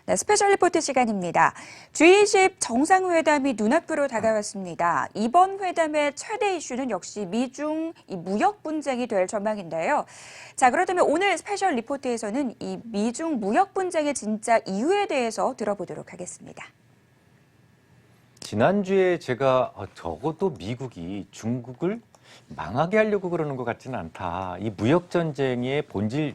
네, 스페셜 리포트 시간입니다. G20 정상회담이 눈앞으로 다가왔습니다. 이번 회담의 최대 이슈는 역시 미중 무역 분쟁이 될 전망인데요. 자, 그렇다면 오늘 스페셜 리포트에서는 이 미중 무역 분쟁의 진짜 이유에 대해서 들어보도록 하겠습니다. 지난주에 제가 적어도 미국이 중국을 망하게 하려고 그러는 것 같지는 않다. 이 무역 전쟁의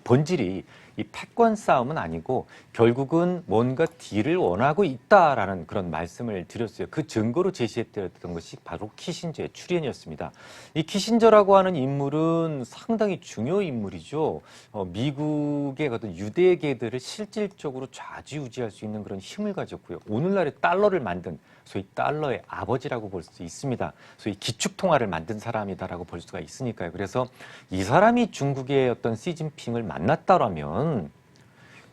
본질이 이 패권 싸움은 아니고 결국은 뭔가 딜을 원하고 있다라는 그런 말씀을 드렸어요. 그 증거로 제시했던 것이 바로 키신저의 출연이었습니다. 이 키신저라고 하는 인물은 상당히 중요 인물이죠. 미국의 어떤 유대계들을 실질적으로 좌지우지할 수 있는 그런 힘을 가졌고요. 오늘날의 달러를 만든 소위 달러의 아버지라고 볼 수 있습니다. 소위 기축통화를 만든 사람이다라고 볼 수가 있으니까요. 그래서 이 사람이 중국의 어떤 시진핑을 만났다라면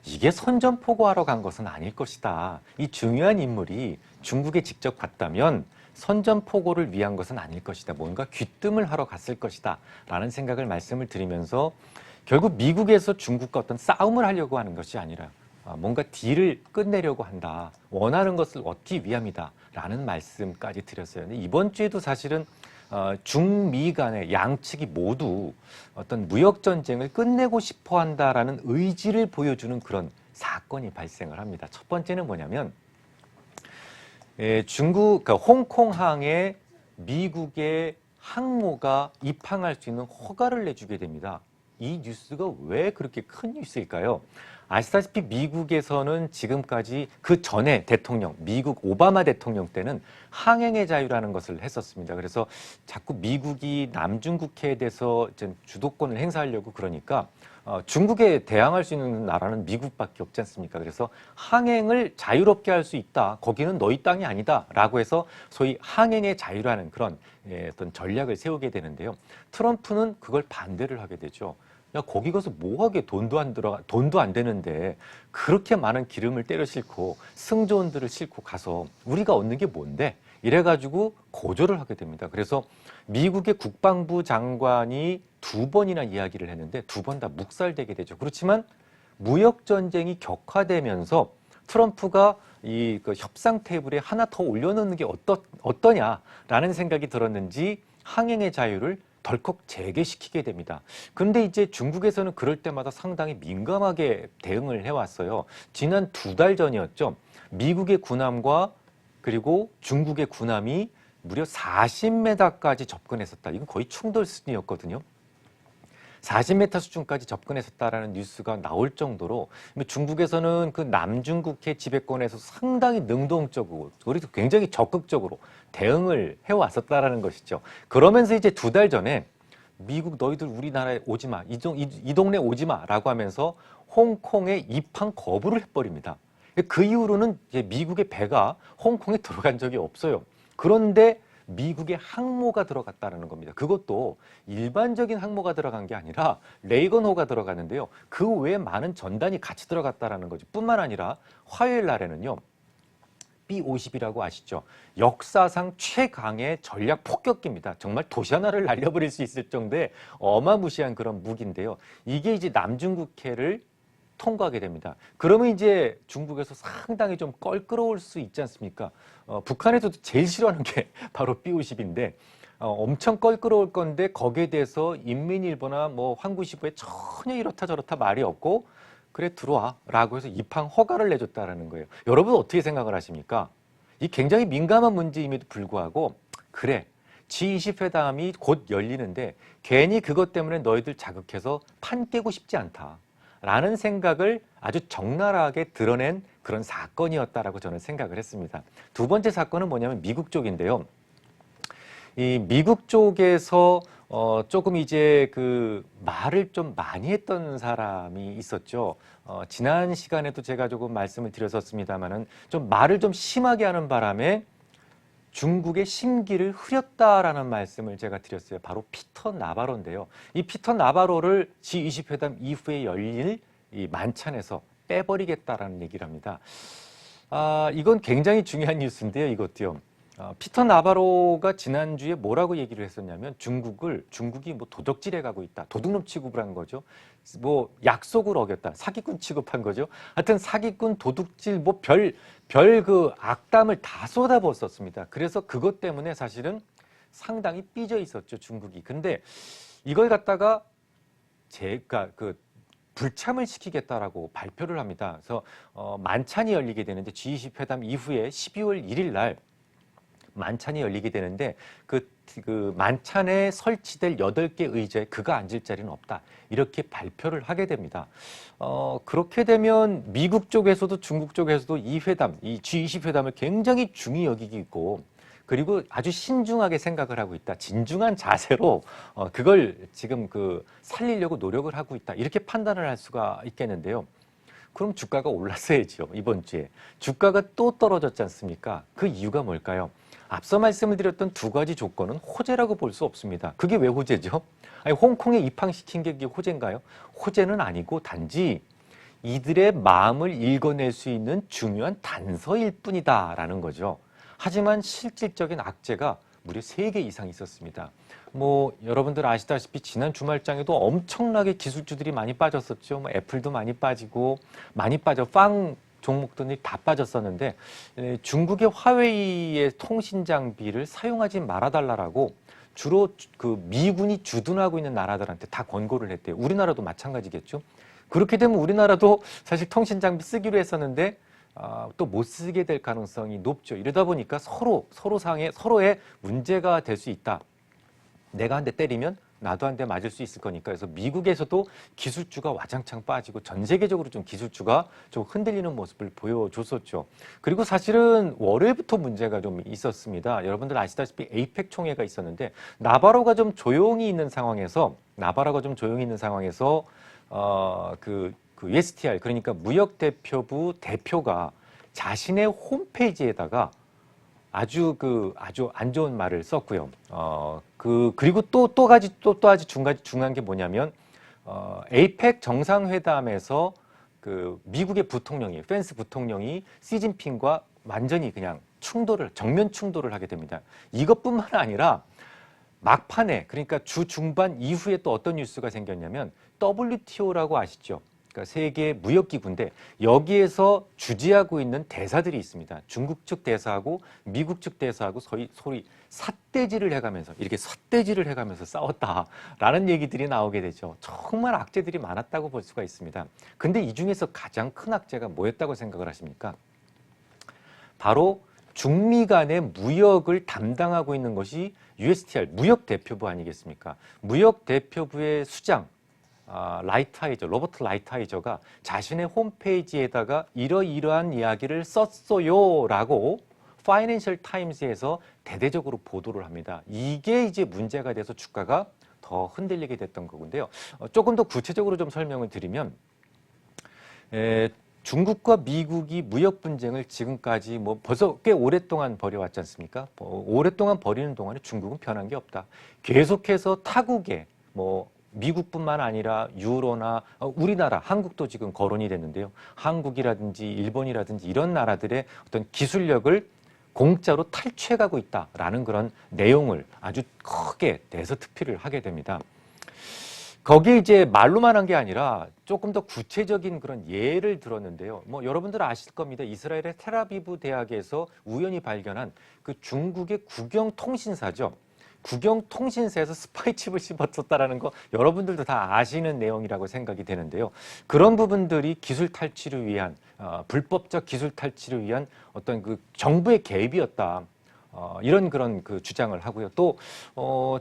이게 선전포고하러 간 것은 아닐 것이다. 이 중요한 인물이 중국에 직접 갔다면 선전포고를 위한 것은 아닐 것이다. 뭔가 귀뜸을 하러 갔을 것이다. 라는 생각을 말씀을 드리면서 결국 미국에서 중국과 어떤 싸움을 하려고 하는 것이 아니라 뭔가 딜을 끝내려고 한다. 원하는 것을 얻기 위함이다. 라는 말씀까지 드렸어요. 근데 이번 주에도 사실은 중미 간의 양측이 모두 어떤 무역 전쟁을 끝내고 싶어 한다라는 의지를 보여주는 그런 사건이 발생을 합니다. 첫 번째는 뭐냐면 그러니까 홍콩항에 미국의 항모가 입항할 수 있는 허가를 내주게 됩니다. 이 뉴스가 왜 그렇게 큰 뉴스일까요? 아시다시피 미국에서는 지금까지 그 전에 대통령, 미국 오바마 대통령 때는 항행의 자유라는 것을 했었습니다. 그래서 자꾸 미국이 남중국해에 대해서 주도권을 행사하려고 그러니까 중국에 대항할 수 있는 나라는 미국밖에 없지 않습니까? 그래서 항행을 자유롭게 할 수 있다. 거기는 너희 땅이 아니다. 라고 해서 소위 항행의 자유라는 그런 어떤 전략을 세우게 되는데요. 트럼프는 그걸 반대를 하게 되죠. 야, 거기 가서 뭐하게 돈도 안 되는데 그렇게 많은 기름을 때려 싣고 승조원들을 싣고 가서 우리가 얻는 게 뭔데? 이래가지고 고조를 하게 됩니다. 그래서 미국의 국방부 장관이 2번이나 이야기를 했는데 2번 다 묵살되게 되죠. 그렇지만 무역 전쟁이 격화되면서 트럼프가 그 협상 테이블에 하나 더 올려놓는 게 어떠냐라는 생각이 들었는지 항행의 자유를 덜컥 재개시키게 됩니다. 그런데 이제 중국에서는 그럴 때마다 상당히 민감하게 대응을 해왔어요. 지난 2달 전이었죠. 미국의 군함과 그리고 중국의 군함이 무려 40m까지 접근했었다. 이건 거의 충돌 수준이었거든요. 40m 수준까지 접근했었다라는 뉴스가 나올 정도로 중국에서는 그 남중국해 지배권에서 상당히 능동적으로 그리고 굉장히 적극적으로 대응을 해왔었다라는 것이죠. 그러면서 이제 2달 전에 미국 너희들 우리나라에 오지 마, 이 동네 오지 마라고 하면서 홍콩에 입항 거부를 해버립니다. 그 이후로는 이제 미국의 배가 홍콩에 들어간 적이 없어요. 그런데 미국의 항모가 들어갔다는 겁니다. 그것도 일반적인 항모가 들어간 게 아니라 레이건호가 들어갔는데요. 그 외에 많은 전단이 같이 들어갔다는 거죠. 뿐만 아니라 화요일 날에는요. B-50이라고 아시죠? 역사상 최강의 전략 폭격기입니다. 정말 도시 하나를 날려버릴 수 있을 정도의 어마무시한 그런 무기인데요. 이게 이제 남중국해를 통과하게 됩니다. 그러면 이제 중국에서 상당히 좀 껄끄러울 수 있지 않습니까? 북한에서도 제일 싫어하는 게 바로 B-50인데 엄청 껄끄러울 건데 거기에 대해서 인민일보나 뭐 환구시보에 전혀 이렇다 저렇다 말이 없고 그래 들어와 라고 해서 입항 허가를 내줬다는 거예요. 여러분 어떻게 생각을 하십니까? 이 굉장히 민감한 문제임에도 불구하고 그래 G20 회담이 곧 열리는데 괜히 그것 때문에 너희들 자극해서 판 깨고 싶지 않다. 라는 생각을 아주 적나라하게 드러낸 그런 사건이었다라고 저는 생각을 했습니다. 두 번째 사건은 뭐냐면 미국 쪽인데요. 이 미국 쪽에서 조금 이제 그 말을 좀 많이 했던 사람이 있었죠. 지난 시간에도 제가 조금 말씀을 드렸었습니다만은 좀 말을 좀 심하게 하는 바람에 중국의 심기를 흐렸다라는 말씀을 제가 드렸어요. 바로 피터 나바로인데요. 이 피터 나바로를 G20 회담 이후에 열릴 이 만찬에서 빼버리겠다라는 얘기를 합니다. 이건 굉장히 중요한 뉴스인데요. 이것도요. 피터 나바로가 지난주에 뭐라고 얘기를 했었냐면 중국이 뭐 도적질해 가고 있다. 도둑놈 취급을 한 거죠. 뭐 약속을 어겼다. 사기꾼 취급한 거죠. 하여튼 사기꾼, 도둑질 뭐 별 그 악담을 다 쏟아부었었습니다. 그래서 그것 때문에 사실은 상당히 삐져 있었죠, 중국이. 근데 이걸 갖다가 제가 불참을 시키겠다라고 발표를 합니다. 그래서 만찬이 열리게 되는데 G20 회담 이후에 12월 1일 날 만찬이 열리게 되는데 그 만찬에 설치될 8개 의자에 그가 앉을 자리는 없다. 이렇게 발표를 하게 됩니다. 그렇게 되면 미국 쪽에서도 중국 쪽에서도 이 회담, 이 G20 회담을 굉장히 중히 여기고 있고 그리고 아주 신중하게 생각을 하고 있다. 진중한 자세로 그걸 지금 살리려고 노력을 하고 있다. 이렇게 판단을 할 수가 있겠는데요. 그럼 주가가 올랐어야죠. 이번 주에. 주가가 또 떨어졌지 않습니까? 그 이유가 뭘까요? 앞서 말씀을 드렸던 두 가지 조건은 호재라고 볼 수 없습니다. 그게 왜 호재죠? 아니, 홍콩에 입항시킨 게 그게 호재인가요? 호재는 아니고 단지 이들의 마음을 읽어낼 수 있는 중요한 단서일 뿐이다라는 거죠. 하지만 실질적인 악재가 무려 3개 이상 있었습니다. 뭐 여러분들 아시다시피 지난 주말장에도 엄청나게 기술주들이 많이 빠졌었죠. 뭐 애플도 많이 빠지고 많이 빠져 빵 종목들이 다 빠졌었는데 중국의 화웨이의 통신 장비를 사용하지 말아달라고 주로 그 미군이 주둔하고 있는 나라들한테 다 권고를 했대요. 우리나라도 마찬가지겠죠. 그렇게 되면 우리나라도 사실 통신 장비 쓰기로 했었는데 또 못 쓰게 될 가능성이 높죠. 이러다 보니까 서로의 문제가 될 수 있다. 내가 한 대 때리면 나도 한 대 맞을 수 있을 거니까. 그래서 미국에서도 기술주가 와장창 빠지고 전 세계적으로 좀 기술주가 좀 흔들리는 모습을 보여줬었죠. 그리고 사실은 월요일부터 문제가 좀 있었습니다. 여러분들 아시다시피 에이펙 총회가 있었는데 나바로가 좀 조용히 있는 상황에서 USTR 그러니까 무역대표부 대표가 자신의 홈페이지에다가 아주 안 좋은 말을 썼고요. 그리고 또 아주 중요한 게 뭐냐면 에이펙 정상회담에서 미국의 펜스 부통령이 시진핑과 완전히 그냥 정면 충돌을 하게 됩니다. 이것뿐만 아니라 막판에 그러니까 주 중반 이후에 또 어떤 뉴스가 생겼냐면 WTO라고 아시죠? 그러니까 세계 무역기구인데 여기에서 주재하고 있는 대사들이 있습니다. 중국 측 대사하고 미국 측 대사하고 소위 삿대질을 해가면서 싸웠다라는 얘기들이 나오게 되죠. 정말 악재들이 많았다고 볼 수가 있습니다. 근데 이 중에서 가장 큰 악재가 뭐였다고 생각을 하십니까? 바로 중미 간의 무역을 담당하고 있는 것이 USTR 무역대표부 아니겠습니까? 무역대표부의 수장 로버트 라이트하이저가 자신의 홈페이지에다가 이러이러한 이야기를 썼어요라고 파이낸셜 타임스에서 대대적으로 보도를 합니다. 이게 이제 문제가 돼서 주가가 더 흔들리게 됐던 거군요. 조금 더 구체적으로 좀 설명을 드리면 중국과 미국이 무역 분쟁을 지금까지 뭐 벌써 꽤 오랫동안 벌여왔지 않습니까? 오랫동안 벌이는 동안에 중국은 변한 게 없다. 계속해서 타국에 미국뿐만 아니라 유로나 우리나라, 한국도 지금 거론이 됐는데요. 한국이라든지 일본이라든지 이런 나라들의 어떤 기술력을 공짜로 탈취해가고 있다라는 그런 내용을 아주 크게 대서특필을 하게 됩니다. 거기에 이제 말로만 한 게 아니라 조금 더 구체적인 그런 예를 들었는데요. 여러분들 아실 겁니다. 이스라엘의 텔아비브 대학에서 우연히 발견한 그 중국의 국영통신사죠. 국영통신사에서 스파이칩을 씹었었다라는 거 여러분들도 다 아시는 내용이라고 생각이 되는데요. 그런 부분들이 기술 탈취를 위한 불법적 기술 탈취를 위한 어떤 정부의 개입이었다. 이런 그런 주장을 하고요. 또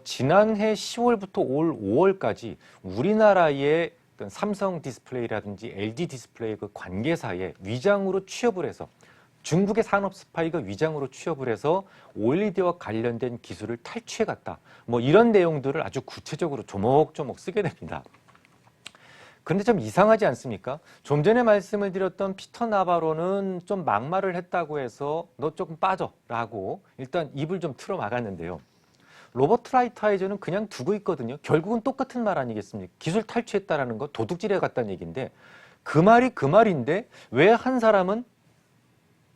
지난해 10월부터 올 5월까지 우리나라의 어떤 삼성 디스플레이라든지 LG 디스플레이 관계사에 위장으로 취업을 해서 중국의 산업 스파이가 위장으로 취업을 해서 OLED와 관련된 기술을 탈취해갔다. 이런 내용들을 아주 구체적으로 조목조목 쓰게 됩니다. 근데 좀 이상하지 않습니까? 좀 전에 말씀을 드렸던 피터 나바로는 좀 막말을 했다고 해서 너 조금 빠져라고 일단 입을 좀 틀어 막았는데요. 로버트 라이트하이저는 그냥 두고 있거든요. 결국은 똑같은 말 아니겠습니까? 기술 탈취했다라는 거 도둑질해 갔다는 얘기인데 그 말이 그 말인데 왜 한 사람은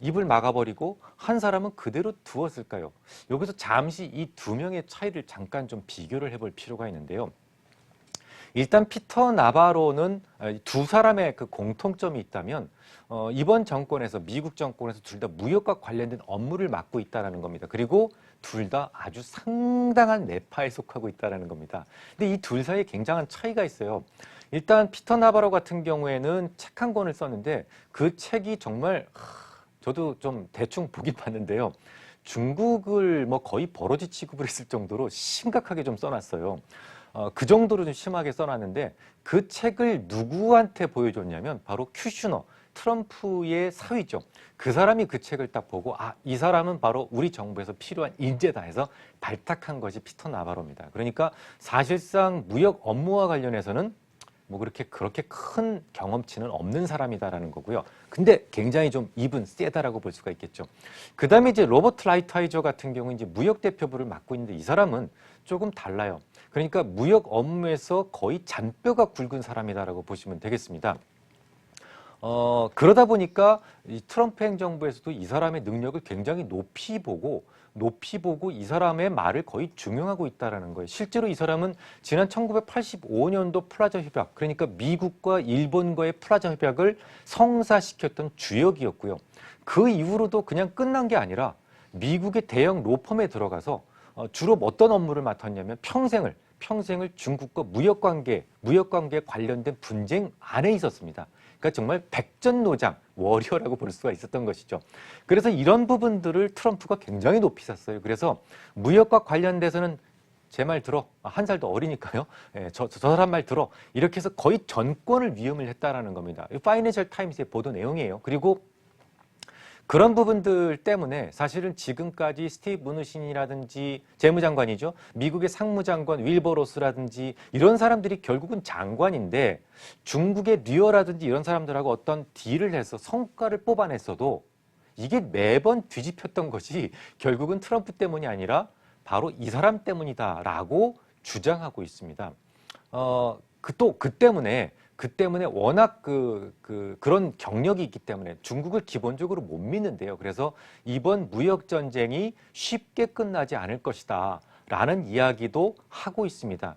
입을 막아버리고 한 사람은 그대로 두었을까요? 여기서 잠시 이 두 명의 차이를 잠깐 좀 비교를 해볼 필요가 있는데요. 일단 피터 나바로는 두 사람의 그 공통점이 있다면 이번 정권에서 미국 정권에서 둘 다 무역과 관련된 업무를 맡고 있다는 겁니다. 그리고 둘 다 아주 상당한 내파에 속하고 있다는 겁니다. 근데 이 둘 사이에 굉장한 차이가 있어요. 일단 피터 나바로 같은 경우에는 책 한 권을 썼는데 그 책이 정말 저도 좀 대충 보긴 봤는데요. 중국을 뭐 거의 버러지 취급을 했을 정도로 심각하게 좀 써놨어요. 그 정도로 좀 심하게 써놨는데 그 책을 누구한테 보여줬냐면 바로 큐슈너, 트럼프의 사위죠. 그 사람이 그 책을 딱 보고 이 사람은 바로 우리 정부에서 필요한 인재다 해서 발탁한 것이 피터 나바로입니다. 그러니까 사실상 무역 업무와 관련해서는 뭐 그렇게 큰 경험치는 없는 사람이다라는 거고요. 근데 굉장히 좀 입은 세다라고 볼 수가 있겠죠. 그 다음에 이제 로버트 라이트하이저 같은 경우는 이제 무역 대표부를 맡고 있는데 이 사람은 조금 달라요. 그러니까 무역 업무에서 거의 잔뼈가 굵은 사람이다라고 보시면 되겠습니다. 그러다 보니까 이 트럼프 행정부에서도 이 사람의 능력을 굉장히 높이 보고 이 사람의 말을 거의 중용하고 있다는 거예요. 실제로 이 사람은 지난 1985년도 플라자 협약, 그러니까 미국과 일본과의 플라자 협약을 성사시켰던 주역이었고요. 그 이후로도 그냥 끝난 게 아니라 미국의 대형 로펌에 들어가서 주로 어떤 업무를 맡았냐면 평생을 중국과 무역관계에 관련된 분쟁 안에 있었습니다. 그러니까 정말 백전노장, 워리어라고 볼 수가 있었던 것이죠. 그래서 이런 부분들을 트럼프가 굉장히 높이 샀어요. 그래서 무역과 관련돼서는 제 말 들어, 한 살도 어리니까요. 저 사람 말 들어. 이렇게 해서 거의 전권을 위임을 했다라는 겁니다. 파이낸셜 타임스의 보도 내용이에요. 그리고 그런 부분들 때문에 사실은 지금까지 스티브 무누신이라든지 재무장관이죠. 미국의 상무장관 윌버 로스라든지 이런 사람들이 결국은 장관인데 중국의 류어라든지 이런 사람들하고 어떤 딜을 해서 성과를 뽑아냈어도 이게 매번 뒤집혔던 것이 결국은 트럼프 때문이 아니라 바로 이 사람 때문이다라고 주장하고 있습니다. 그 때문에 워낙 그런 경력이 있기 때문에 중국을 기본적으로 못 믿는데요. 그래서 이번 무역 전쟁이 쉽게 끝나지 않을 것이다 라는 이야기도 하고 있습니다.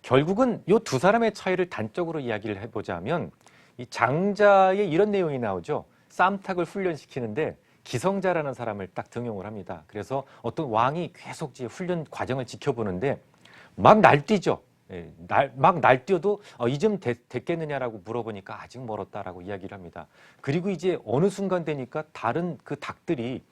결국은 이 두 사람의 차이를 단적으로 이야기를 해보자면 이 장자에 이런 내용이 나오죠. 쌈탁을 훈련시키는데 기성자라는 사람을 딱 등용을 합니다. 그래서 어떤 왕이 계속 훈련 과정을 지켜보는데 막 날뛰죠. 막 날뛰어도 이쯤 됐겠느냐라고 물어보니까 아직 멀었다라고 이야기를 합니다. 그리고 이제 어느 순간 되니까 다른 그 닭들이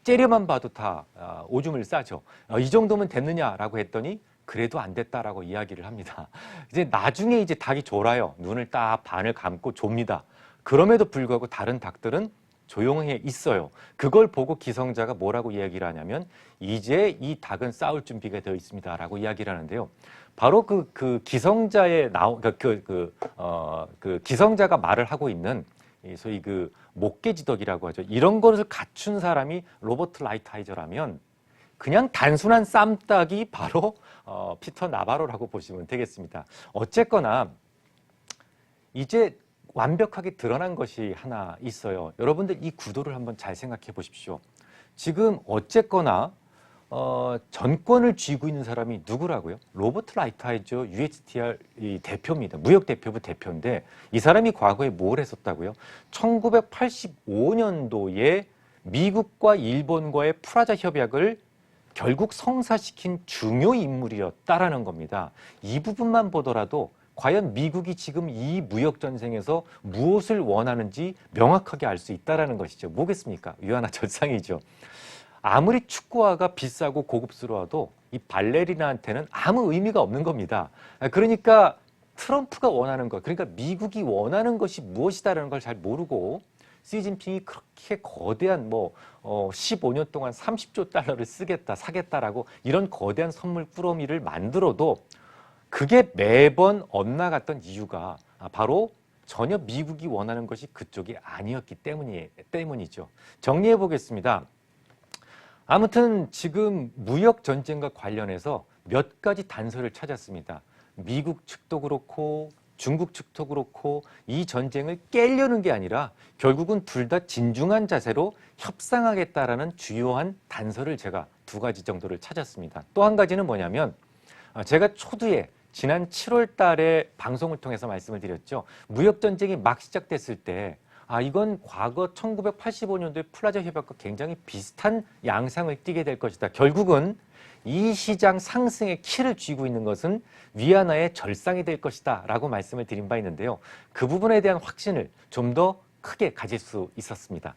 째려만 봐도 다 오줌을 싸죠. 이 정도면 됐느냐라고 했더니 그래도 안 됐다라고 이야기를 합니다. 이제 나중에 이제 닭이 졸아요. 눈을 딱 반을 감고 좁니다. 그럼에도 불구하고 다른 닭들은 조용해 있어요. 그걸 보고 기성자가 뭐라고 이야기를 하냐면 이제 이 닭은 싸울 준비가 되어 있습니다라고 이야기를 하는데요. 바로 그 기성자의 기성자가 말을 하고 있는 소위 그 목계지덕이라고 하죠. 이런 것을 갖춘 사람이 로버트 라이트하이저라면 그냥 단순한 쌈딱이 바로 피터 나바로라고 보시면 되겠습니다. 어쨌거나 이제 완벽하게 드러난 것이 하나 있어요. 여러분들 이 구도를 한번 잘 생각해 보십시오. 지금 어쨌거나 전권을 쥐고 있는 사람이 누구라고요? 로버트 라이트하이저 USTR 대표입니다. 무역 대표부 대표인데 이 사람이 과거에 뭘 했었다고요? 1985년도에 미국과 일본과의 프라자 협약을 결국 성사시킨 중요 인물이었다라는 겁니다. 이 부분만 보더라도 과연 미국이 지금 이 무역 전쟁에서 무엇을 원하는지 명확하게 알 수 있다라는 것이죠. 뭐겠습니까? 유한화절상이죠. 아무리 축구화가 비싸고 고급스러워도 이 발레리나한테는 아무 의미가 없는 겁니다. 그러니까 트럼프가 원하는 것, 그러니까 미국이 원하는 것이 무엇이다라는 걸 잘 모르고 시진핑이 그렇게 거대한 15년 동안 30조 달러를 사겠다라고 이런 거대한 선물 꾸러미를 만들어도 그게 매번 엇나갔던 이유가 바로 전혀 미국이 원하는 것이 그쪽이 아니었기 때문이죠. 정리해 보겠습니다. 아무튼 지금 무역 전쟁과 관련해서 몇 가지 단서를 찾았습니다. 미국 측도 그렇고 중국 측도 그렇고 이 전쟁을 깨려는 게 아니라 결국은 둘 다 진중한 자세로 협상하겠다라는 주요한 단서를 제가 두 가지 정도를 찾았습니다. 또 한 가지는 뭐냐면 제가 초두에 지난 7월 달에 방송을 통해서 말씀을 드렸죠. 무역 전쟁이 막 시작됐을 때 이건 과거 1985년도의 플라자 협약과 굉장히 비슷한 양상을 띠게 될 것이다. 결국은 이 시장 상승의 키를 쥐고 있는 것은 위안화의 절상이 될 것이다 라고 말씀을 드린 바 있는데요. 그 부분에 대한 확신을 좀 더 크게 가질 수 있었습니다.